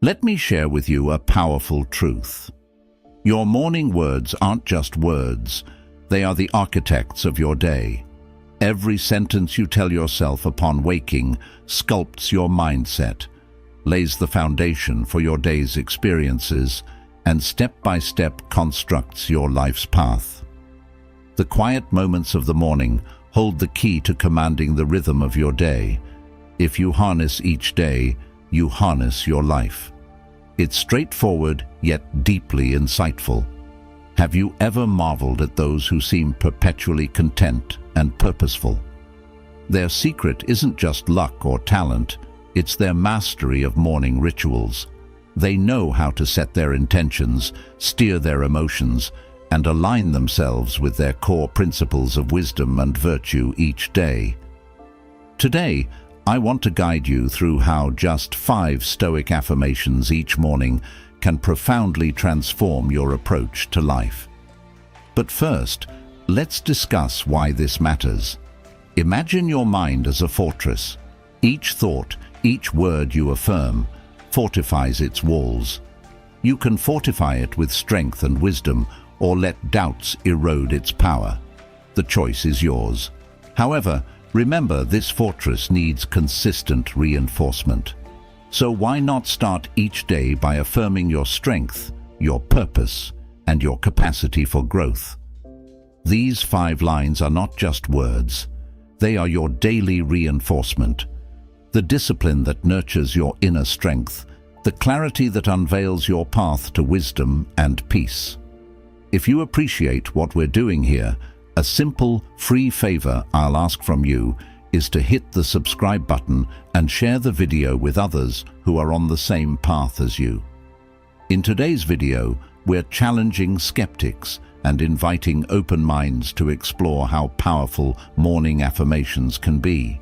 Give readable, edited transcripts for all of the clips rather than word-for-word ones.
Let me share with you a powerful truth. Your morning words aren't just words, they are the architects of your day. Every sentence you tell yourself upon waking sculpts your mindset, lays the foundation for your day's experiences, and step by step constructs your life's path. The quiet moments of the morning hold the key to commanding the rhythm of your day. If you harness each day, you harness your life. It's straightforward yet deeply insightful. Have you ever marveled at those who seem perpetually content and purposeful? Their secret isn't just luck or talent, it's their mastery of morning rituals. They know how to set their intentions, steer their emotions, and align themselves with their core principles of wisdom and virtue each day. Today, I want to guide you through how just 5 Stoic affirmations each morning can profoundly transform your approach to life. But first, let's discuss why this matters. Imagine your mind as a fortress. Each thought, each word you affirm, fortifies its walls. You can fortify it with strength and wisdom, or let doubts erode its power. The choice is yours. However, remember, this fortress needs consistent reinforcement. So why not start each day by affirming your strength, your purpose, and your capacity for growth? These 5 lines are not just words. They are your daily reinforcement, the discipline that nurtures your inner strength, the clarity that unveils your path to wisdom and peace. If you appreciate what we're doing here, a simple, free favor I'll ask from you is to hit the subscribe button and share the video with others who are on the same path as you. In today's video, we're challenging skeptics and inviting open minds to explore how powerful morning affirmations can be.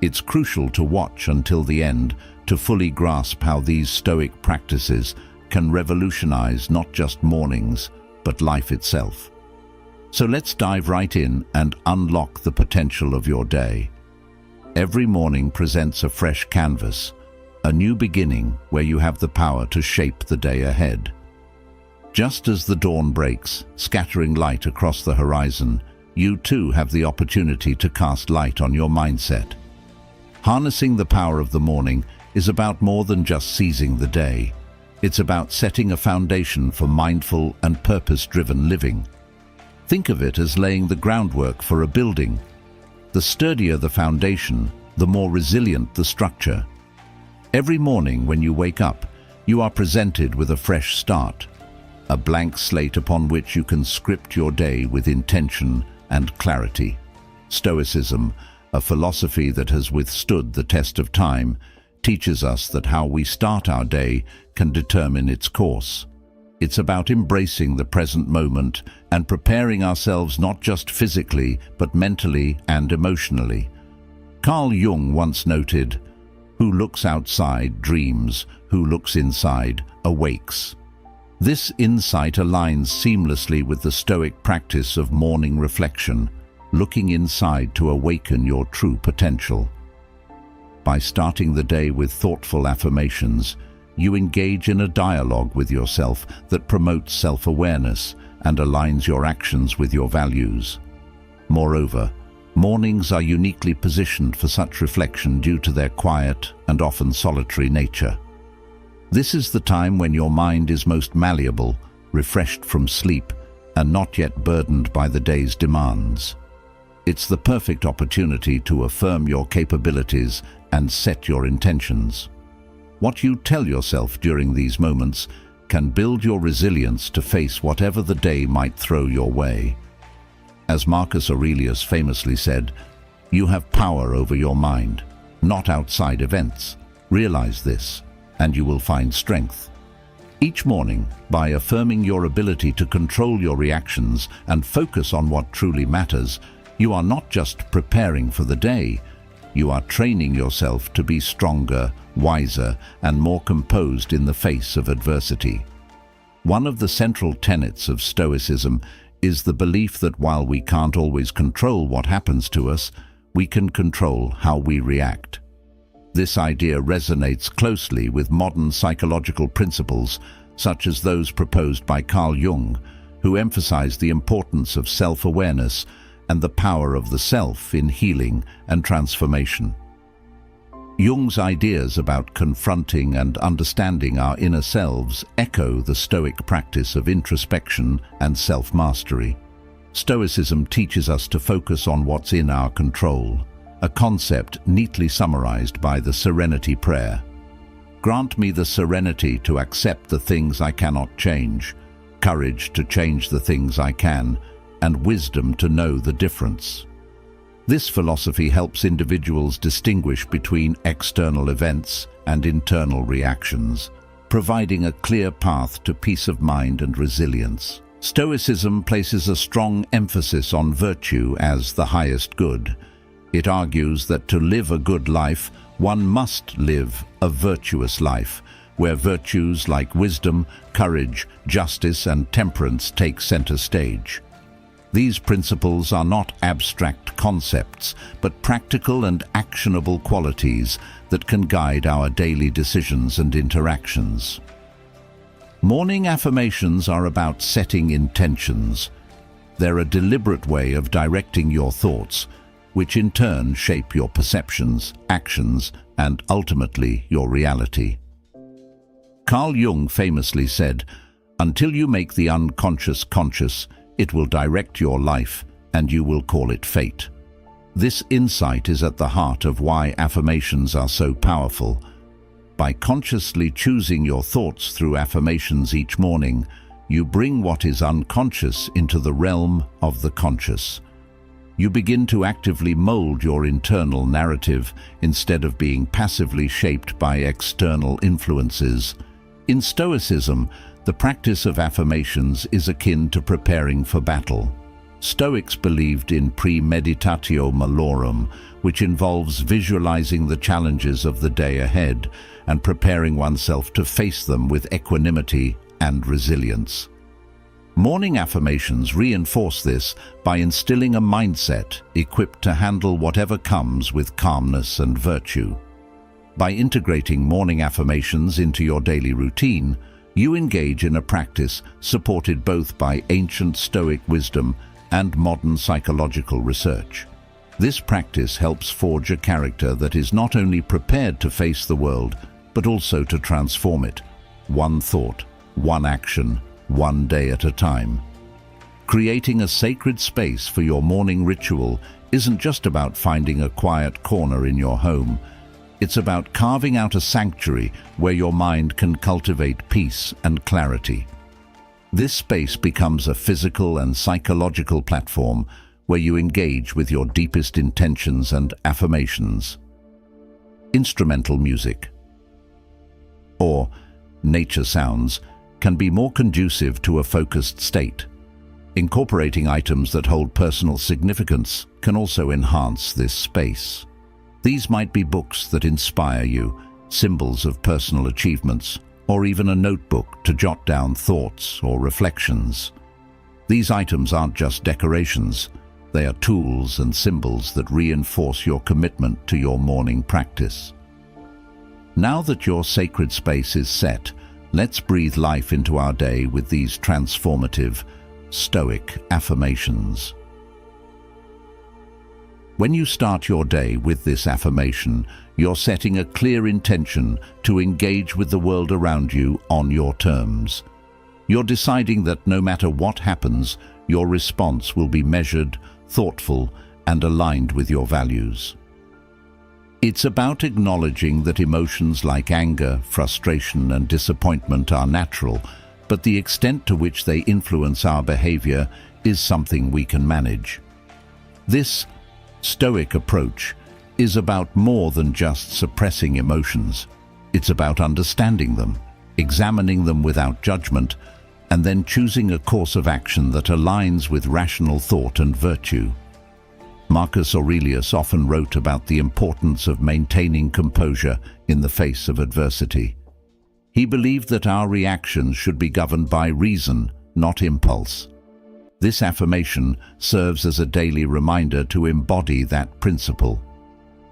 It's crucial to watch until the end to fully grasp how these Stoic practices can revolutionize not just mornings, but life itself. So let's dive right in and unlock the potential of your day. Every morning presents a fresh canvas, a new beginning where you have the power to shape the day ahead. Just as the dawn breaks, scattering light across the horizon, you too have the opportunity to cast light on your mindset. Harnessing the power of the morning is about more than just seizing the day. It's about setting a foundation for mindful and purpose-driven living. Think of it as laying the groundwork for a building. The sturdier the foundation, the more resilient the structure. Every morning when you wake up, you are presented with a fresh start, a blank slate upon which you can script your day with intention and clarity. Stoicism, a philosophy that has withstood the test of time, teaches us that how we start our day can determine its course. It's about embracing the present moment and preparing ourselves not just physically, but mentally and emotionally. Carl Jung once noted, "Who looks outside dreams, who looks inside awakes." This insight aligns seamlessly with the Stoic practice of morning reflection, looking inside to awaken your true potential. By starting the day with thoughtful affirmations, you engage in a dialogue with yourself that promotes self-awareness and aligns your actions with your values. Moreover, mornings are uniquely positioned for such reflection due to their quiet and often solitary nature. This is the time when your mind is most malleable, refreshed from sleep, and not yet burdened by the day's demands. It's the perfect opportunity to affirm your capabilities and set your intentions. What you tell yourself during these moments can build your resilience to face whatever the day might throw your way. As Marcus Aurelius famously said, "You have power over your mind, not outside events. Realize this, and you will find strength." Each morning, by affirming your ability to control your reactions and focus on what truly matters, you are not just preparing for the day, you are training yourself to be stronger, wiser, and more composed in the face of adversity. One of the central tenets of Stoicism is the belief that while we can't always control what happens to us, we can control how we react. This idea resonates closely with modern psychological principles, such as those proposed by Carl Jung, who emphasized the importance of self-awareness and the power of the self in healing and transformation. Jung's ideas about confronting and understanding our inner selves echo the Stoic practice of introspection and self-mastery. Stoicism teaches us to focus on what's in our control, a concept neatly summarized by the Serenity Prayer. Grant me the serenity to accept the things I cannot change, courage to change the things I can, and wisdom to know the difference. This philosophy helps individuals distinguish between external events and internal reactions, providing a clear path to peace of mind and resilience. Stoicism places a strong emphasis on virtue as the highest good. It argues that to live a good life, one must live a virtuous life, where virtues like wisdom, courage, justice, and temperance take center stage. These principles are not abstract concepts, but practical and actionable qualities that can guide our daily decisions and interactions. Morning affirmations are about setting intentions. They're a deliberate way of directing your thoughts, which in turn shape your perceptions, actions, and ultimately your reality. Carl Jung famously said, "Until you make the unconscious conscious, it will direct your life, and you will call it fate." This insight is at the heart of why affirmations are so powerful. By consciously choosing your thoughts through affirmations each morning, you bring what is unconscious into the realm of the conscious. You begin to actively mold your internal narrative instead of being passively shaped by external influences. In Stoicism, the practice of affirmations is akin to preparing for battle. Stoics believed in premeditatio malorum, which involves visualizing the challenges of the day ahead and preparing oneself to face them with equanimity and resilience. Morning affirmations reinforce this by instilling a mindset equipped to handle whatever comes with calmness and virtue. By integrating morning affirmations into your daily routine, you engage in a practice supported both by ancient Stoic wisdom and modern psychological research. This practice helps forge a character that is not only prepared to face the world, but also to transform it, one thought, one action, one day at a time. Creating a sacred space for your morning ritual isn't just about finding a quiet corner in your home. It's about carving out a sanctuary where your mind can cultivate peace and clarity. This space becomes a physical and psychological platform where you engage with your deepest intentions and affirmations. Instrumental music or nature sounds can be more conducive to a focused state. Incorporating items that hold personal significance can also enhance this space. These might be books that inspire you, symbols of personal achievements, or even a notebook to jot down thoughts or reflections. These items aren't just decorations, they are tools and symbols that reinforce your commitment to your morning practice. Now that your sacred space is set, let's breathe life into our day with these transformative, Stoic affirmations. When you start your day with this affirmation, you're setting a clear intention to engage with the world around you on your terms. You're deciding that no matter what happens, your response will be measured, thoughtful, and aligned with your values. It's about acknowledging that emotions like anger, frustration, and disappointment are natural, but the extent to which they influence our behavior is something we can manage. This Stoic approach is about more than just suppressing emotions. It's about understanding them, examining them without judgment, and then choosing a course of action that aligns with rational thought and virtue. Marcus Aurelius often wrote about the importance of maintaining composure in the face of adversity. He believed that our reactions should be governed by reason, not impulse. This affirmation serves as a daily reminder to embody that principle.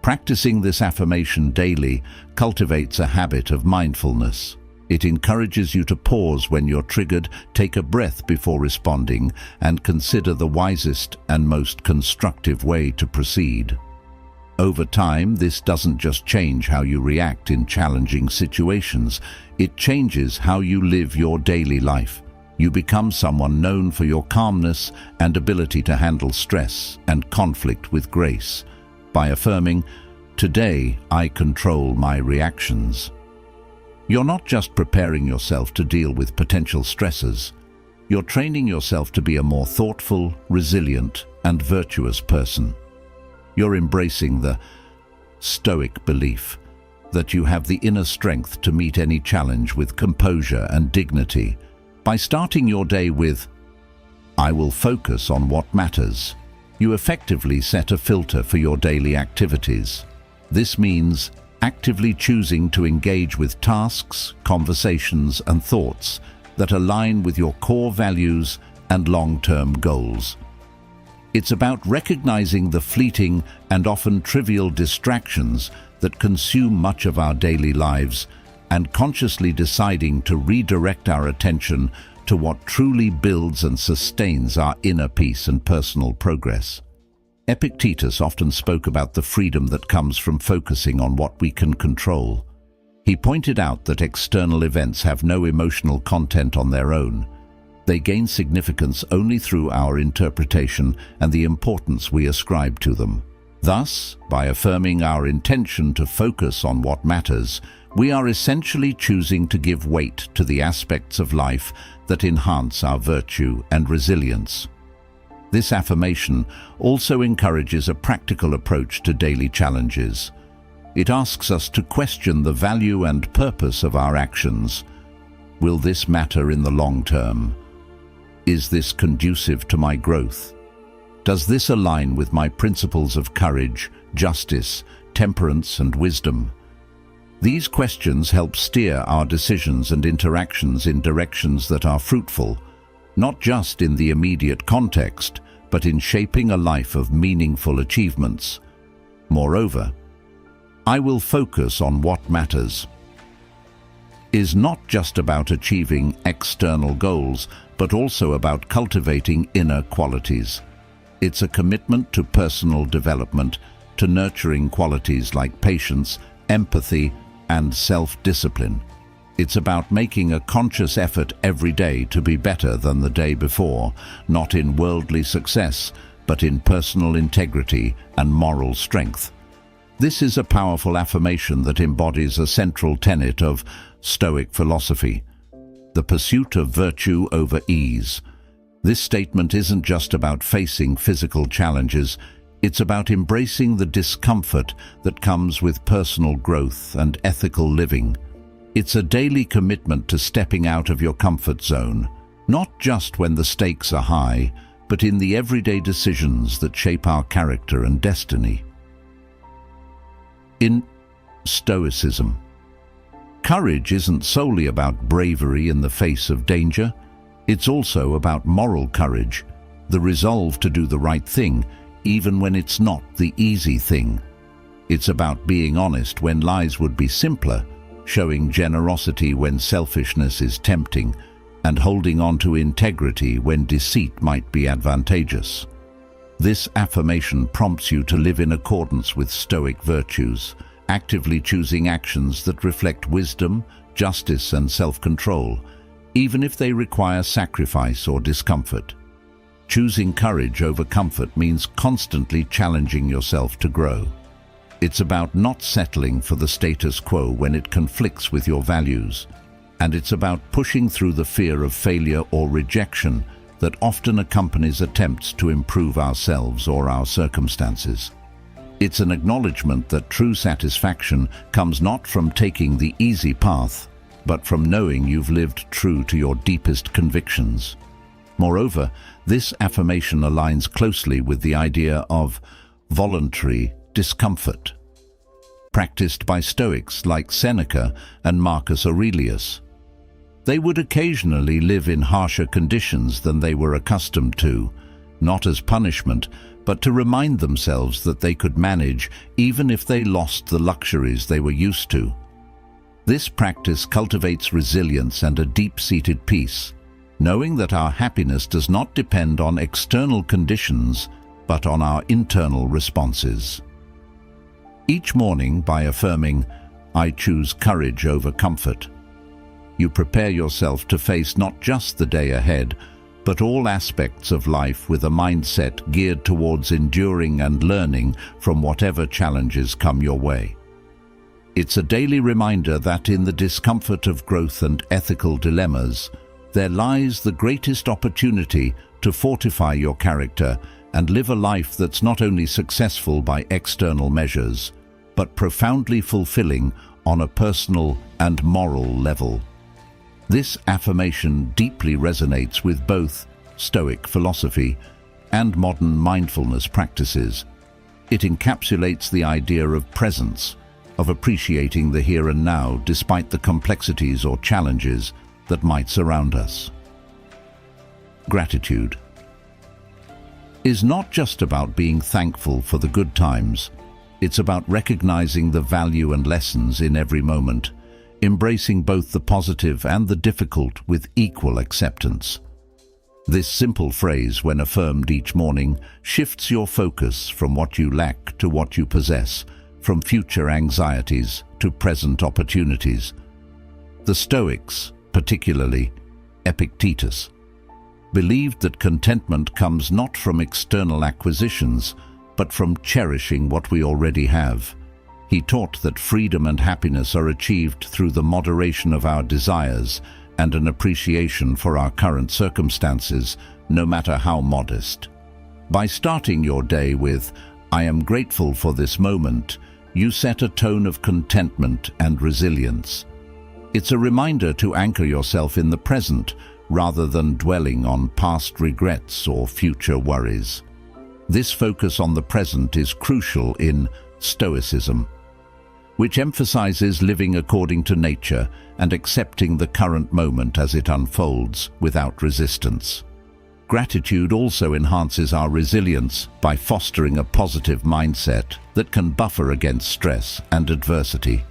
Practicing this affirmation daily cultivates a habit of mindfulness. It encourages you to pause when you're triggered, take a breath before responding, and consider the wisest and most constructive way to proceed. Over time, this doesn't just change how you react in challenging situations, it changes how you live your daily life. You become someone known for your calmness and ability to handle stress and conflict with grace. By affirming, "Today I control my reactions," you're not just preparing yourself to deal with potential stressors, you're training yourself to be a more thoughtful, resilient, and virtuous person. You're embracing the Stoic belief that you have the inner strength to meet any challenge with composure and dignity. By starting your day with, "I will focus on what matters," you effectively set a filter for your daily activities. This means actively choosing to engage with tasks, conversations, and thoughts that align with your core values and long-term goals. It's about recognizing the fleeting and often trivial distractions that consume much of our daily lives and consciously deciding to redirect our attention to what truly builds and sustains our inner peace and personal progress. Epictetus often spoke about the freedom that comes from focusing on what we can control. He pointed out that external events have no emotional content on their own. They gain significance only through our interpretation and the importance we ascribe to them. Thus, by affirming our intention to focus on what matters, we are essentially choosing to give weight to the aspects of life that enhance our virtue and resilience. This affirmation also encourages a practical approach to daily challenges. It asks us to question the value and purpose of our actions. Will this matter in the long term? Is this conducive to my growth? Does this align with my principles of courage, justice, temperance, and wisdom? These questions help steer our decisions and interactions in directions that are fruitful, not just in the immediate context, but in shaping a life of meaningful achievements. Moreover, "I will focus on what matters" is not just about achieving external goals, but also about cultivating inner qualities. It's a commitment to personal development, to nurturing qualities like patience, empathy, and self-discipline. It's about making a conscious effort every day to be better than the day before, not in worldly success, but in personal integrity and moral strength. This is a powerful affirmation that embodies a central tenet of Stoic philosophy, the pursuit of virtue over ease. This statement isn't just about facing physical challenges, it's about embracing the discomfort that comes with personal growth and ethical living. It's a daily commitment to stepping out of your comfort zone, not just when the stakes are high, but in the everyday decisions that shape our character and destiny. In Stoicism, courage isn't solely about bravery in the face of danger. It's also about moral courage, the resolve to do the right thing, even when it's not the easy thing. It's about being honest when lies would be simpler, showing generosity when selfishness is tempting, and holding on to integrity when deceit might be advantageous. This affirmation prompts you to live in accordance with Stoic virtues, actively choosing actions that reflect wisdom, justice, and self-control, even if they require sacrifice or discomfort. Choosing courage over comfort means constantly challenging yourself to grow. It's about not settling for the status quo when it conflicts with your values, and it's about pushing through the fear of failure or rejection that often accompanies attempts to improve ourselves or our circumstances. It's an acknowledgement that true satisfaction comes not from taking the easy path, but from knowing you've lived true to your deepest convictions. Moreover, this affirmation aligns closely with the idea of voluntary discomfort, practiced by Stoics like Seneca and Marcus Aurelius. They would occasionally live in harsher conditions than they were accustomed to, not as punishment, but to remind themselves that they could manage even if they lost the luxuries they were used to. This practice cultivates resilience and a deep-seated peace, knowing that our happiness does not depend on external conditions, but on our internal responses. Each morning, by affirming, "I choose courage over comfort," you prepare yourself to face not just the day ahead, but all aspects of life with a mindset geared towards enduring and learning from whatever challenges come your way. It's a daily reminder that in the discomfort of growth and ethical dilemmas, there lies the greatest opportunity to fortify your character and live a life that's not only successful by external measures, but profoundly fulfilling on a personal and moral level. This affirmation deeply resonates with both Stoic philosophy and modern mindfulness practices. It encapsulates the idea of presence, of appreciating the here and now despite the complexities or challenges that might surround us. Gratitude is not just about being thankful for the good times. It's about recognizing the value and lessons in every moment, embracing both the positive and the difficult with equal acceptance. This simple phrase, when affirmed each morning, shifts your focus from what you lack to what you possess, from future anxieties to present opportunities. The Stoics, particularly Epictetus, believed that contentment comes not from external acquisitions, but from cherishing what we already have. He taught that freedom and happiness are achieved through the moderation of our desires and an appreciation for our current circumstances, no matter how modest. By starting your day with, "I am grateful for this moment," you set a tone of contentment and resilience. It's a reminder to anchor yourself in the present rather than dwelling on past regrets or future worries. This focus on the present is crucial in Stoicism, which emphasizes living according to nature and accepting the current moment as it unfolds without resistance. Gratitude also enhances our resilience by fostering a positive mindset that can buffer against stress and adversity.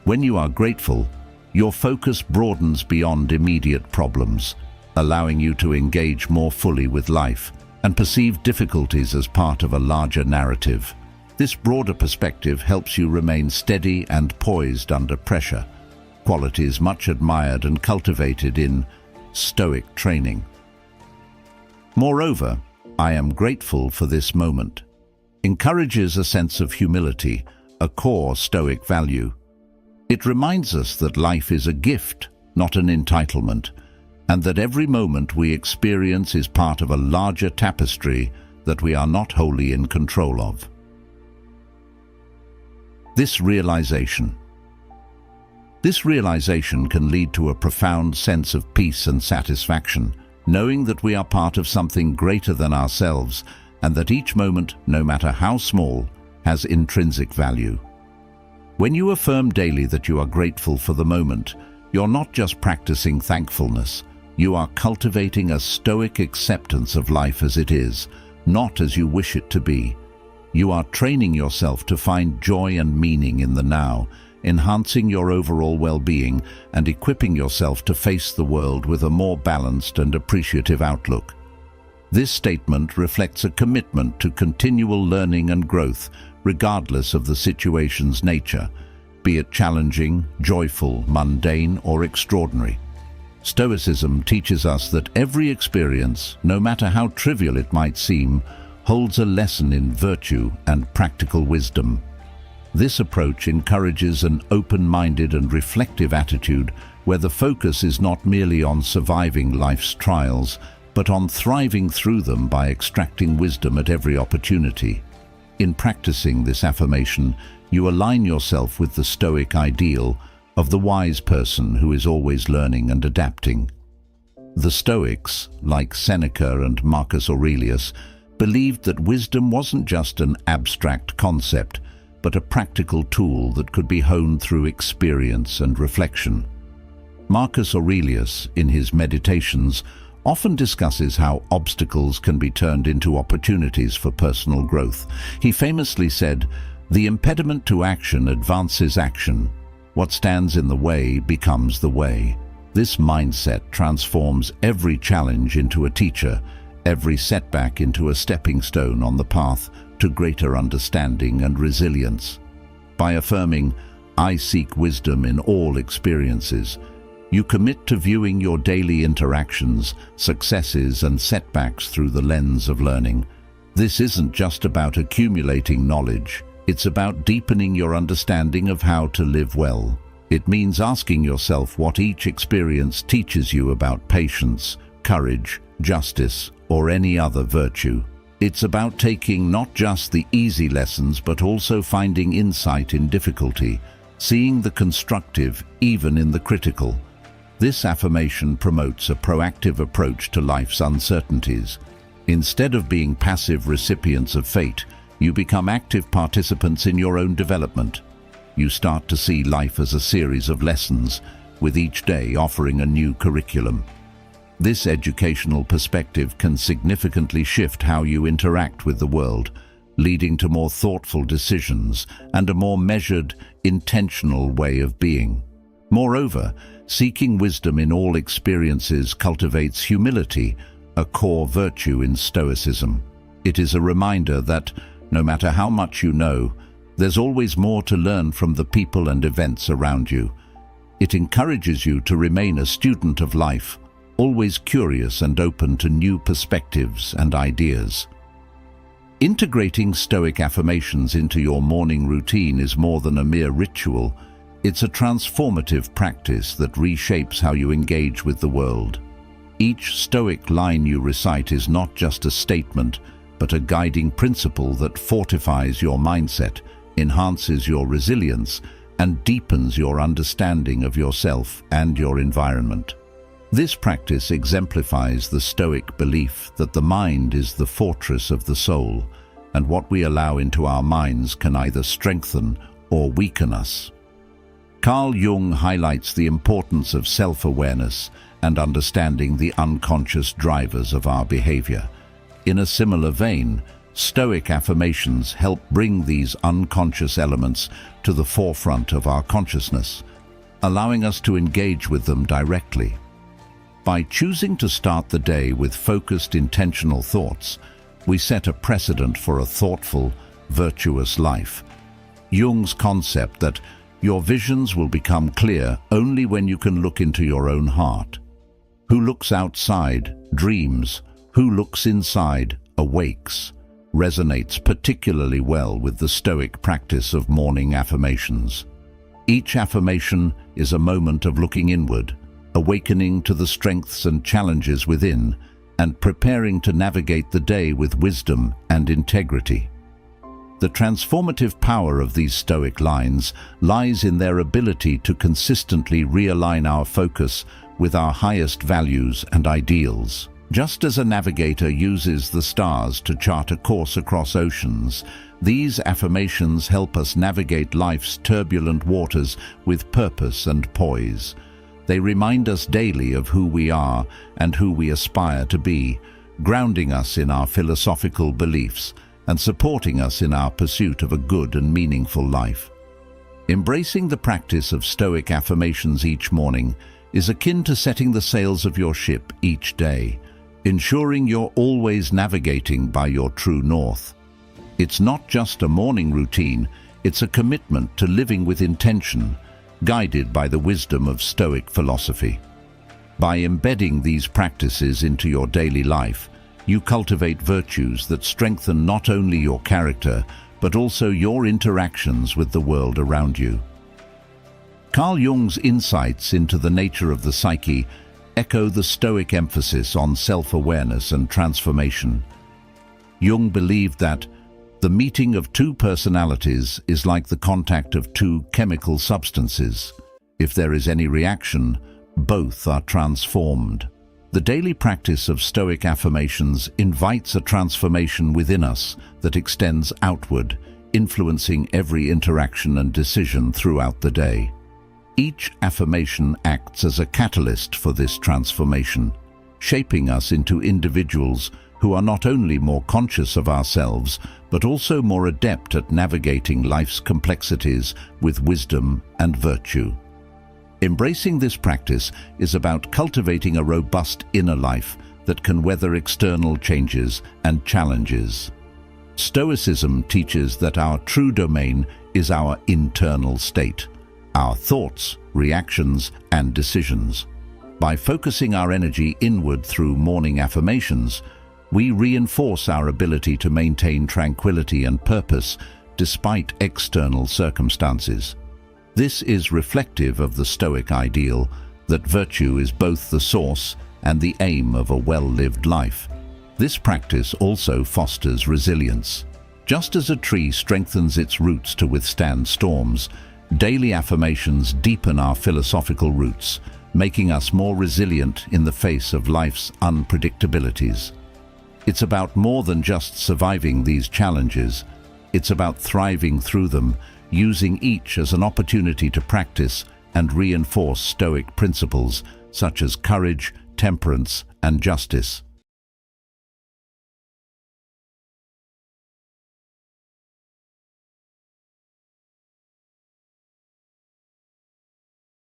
When you are grateful, your focus broadens beyond immediate problems, allowing you to engage more fully with life and perceive difficulties as part of a larger narrative. This broader perspective helps you remain steady and poised under pressure, qualities much admired and cultivated in Stoic training. Moreover, "I am grateful for this moment" encourages a sense of humility, a core Stoic value. It reminds us that life is a gift, not an entitlement, and that every moment we experience is part of a larger tapestry that we are not wholly in control of. This realization can lead to a profound sense of peace and satisfaction, knowing that we are part of something greater than ourselves and that each moment, no matter how small, has intrinsic value. When you affirm daily that you are grateful for the moment, you're not just practicing thankfulness, you are cultivating a Stoic acceptance of life as it is, not as you wish it to be. You are training yourself to find joy and meaning in the now, enhancing your overall well-being and equipping yourself to face the world with a more balanced and appreciative outlook. This statement reflects a commitment to continual learning and growth, regardless of the situation's nature, be it challenging, joyful, mundane, or extraordinary. Stoicism teaches us that every experience, no matter how trivial it might seem, holds a lesson in virtue and practical wisdom. This approach encourages an open-minded and reflective attitude where the focus is not merely on surviving life's trials, but on thriving through them by extracting wisdom at every opportunity. In practicing this affirmation, you align yourself with the Stoic ideal of the wise person who is always learning and adapting. The Stoics, like Seneca and Marcus Aurelius, believed that wisdom wasn't just an abstract concept, but a practical tool that could be honed through experience and reflection. Marcus Aurelius, in his Meditations, often discusses how obstacles can be turned into opportunities for personal growth. He famously said, "The impediment to action advances action. What stands in the way becomes the way." This mindset transforms every challenge into a teacher, every setback into a stepping stone on the path to greater understanding and resilience. By affirming, "I seek wisdom in all experiences," you commit to viewing your daily interactions, successes and setbacks through the lens of learning. This isn't just about accumulating knowledge, it's about deepening your understanding of how to live well. It means asking yourself what each experience teaches you about patience, courage, justice, or any other virtue. It's about taking not just the easy lessons but also finding insight in difficulty, seeing the constructive even in the critical. This affirmation promotes a proactive approach to life's uncertainties. Instead of being passive recipients of fate, you become active participants in your own development. You start to see life as a series of lessons, with each day offering a new curriculum. This educational perspective can significantly shift how you interact with the world, leading to more thoughtful decisions and a more measured, intentional way of being. Moreover, seeking wisdom in all experiences cultivates humility, a core virtue in Stoicism. It is a reminder that, no matter how much you know, there's always more to learn from the people and events around you. It encourages you to remain a student of life, always curious and open to new perspectives and ideas. Integrating Stoic affirmations into your morning routine is more than a mere ritual. It's a transformative practice that reshapes how you engage with the world. Each Stoic line you recite is not just a statement, but a guiding principle that fortifies your mindset, enhances your resilience, and deepens your understanding of yourself and your environment. This practice exemplifies the Stoic belief that the mind is the fortress of the soul, and what we allow into our minds can either strengthen or weaken us. Carl Jung highlights the importance of self-awareness and understanding the unconscious drivers of our behavior. In a similar vein, Stoic affirmations help bring these unconscious elements to the forefront of our consciousness, allowing us to engage with them directly. By choosing to start the day with focused, intentional thoughts, we set a precedent for a thoughtful, virtuous life. Jung's concept that your visions will become clear only when you can look into your own heart. Who looks outside dreams, who looks inside awakes, resonates particularly well with the Stoic practice of morning affirmations. Each affirmation is a moment of looking inward, awakening to the strengths and challenges within, and preparing to navigate the day with wisdom and integrity. The transformative power of these Stoic lines lies in their ability to consistently realign our focus with our highest values and ideals. Just as a navigator uses the stars to chart a course across oceans, these affirmations help us navigate life's turbulent waters with purpose and poise. They remind us daily of who we are and who we aspire to be, grounding us in our philosophical beliefs and supporting us in our pursuit of a good and meaningful life. Embracing the practice of Stoic affirmations each morning is akin to setting the sails of your ship each day, ensuring you're always navigating by your true north. It's not just a morning routine, it's a commitment to living with intention, guided by the wisdom of Stoic philosophy. By embedding these practices into your daily life, you cultivate virtues that strengthen not only your character, but also your interactions with the world around you. Carl Jung's insights into the nature of the psyche echo the Stoic emphasis on self-awareness and transformation. Jung believed that the meeting of two personalities is like the contact of two chemical substances. If there is any reaction, both are transformed. The daily practice of Stoic affirmations invites a transformation within us that extends outward, influencing every interaction and decision throughout the day. Each affirmation acts as a catalyst for this transformation, shaping us into individuals who are not only more conscious of ourselves, but also more adept at navigating life's complexities with wisdom and virtue. Embracing this practice is about cultivating a robust inner life that can weather external changes and challenges. Stoicism teaches that our true domain is our internal state, our thoughts, reactions, and decisions. By focusing our energy inward through morning affirmations, we reinforce our ability to maintain tranquility and purpose despite external circumstances. This is reflective of the Stoic ideal that virtue is both the source and the aim of a well-lived life. This practice also fosters resilience. Just as a tree strengthens its roots to withstand storms, daily affirmations deepen our philosophical roots, making us more resilient in the face of life's unpredictabilities. It's about more than just surviving these challenges. It's about thriving through them, using each as an opportunity to practice and reinforce Stoic principles such as courage, temperance, and justice.